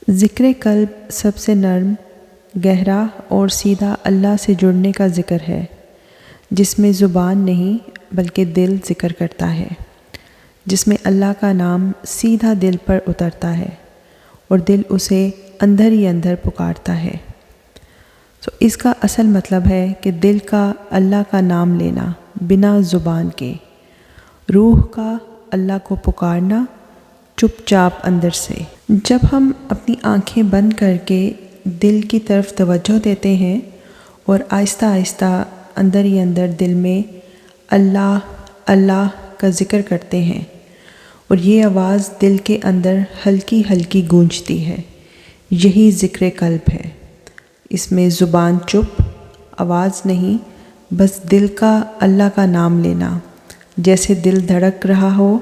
ذکر قلب سب سے نرم، گہرا اور سیدھا اللہ سے جڑنے کا ذکر ہے، جس میں زبان نہیں بلکہ دل ذکر کرتا ہے، جس میں اللہ کا نام سیدھا دل پر اترتا ہے اور دل اسے اندر ہی اندر پکارتا ہے۔ تو اس کا اصل مطلب ہے کہ دل کا اللہ کا نام لینا بنا زبان کے، روح کا اللہ کو پکارنا چپ چاپ اندر سے۔ جب ہم اپنی آنکھیں بند کر کے دل کی طرف توجہ دیتے ہیں اور آہستہ آہستہ اندر ہی اندر دل میں اللہ اللہ کا ذکر کرتے ہیں اور یہ آواز دل کے اندر ہلکی ہلکی گونجتی ہے، یہی ذکر قلب ہے۔ اس میں زبان چپ، آواز نہیں، بس دل کا اللہ کا نام لینا، جیسے دل دھڑک رہا ہو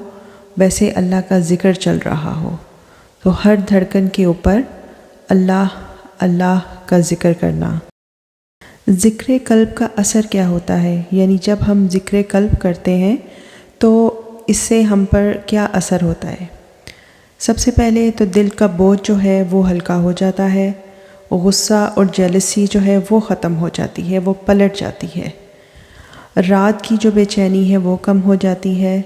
ویسے اللہ کا ذکر چل رہا ہو، تو ہر دھڑکن کے اوپر اللہ اللہ کا ذکر کرنا۔ ذکر قلب کا اثر کیا ہوتا ہے؟ یعنی جب ہم ذکر قلب کرتے ہیں تو اس سے ہم پر کیا اثر ہوتا ہے؟ سب سے پہلے تو دل کا بوجھ جو ہے وہ ہلکا ہو جاتا ہے، غصہ اور جیلسی جو ہے وہ ختم ہو جاتی ہے، وہ پلٹ جاتی ہے، رات کی جو بے چینی ہے وہ کم ہو جاتی ہے،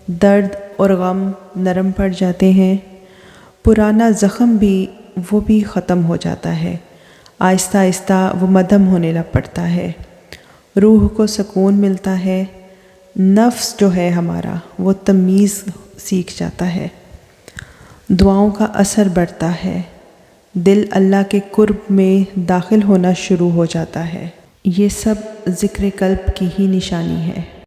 درد اور غم نرم پڑ جاتے ہیں، پرانا زخم بھی وہ بھی ختم ہو جاتا ہے، آہستہ آہستہ وہ مدھم ہونے لگ پڑتا ہے، روح کو سکون ملتا ہے، نفس جو ہے ہمارا وہ تمیز سیکھ جاتا ہے، دعاؤں کا اثر بڑھتا ہے، دل اللہ کے قرب میں داخل ہونا شروع ہو جاتا ہے۔ یہ سب ذکر قلب کی ہی نشانی ہے۔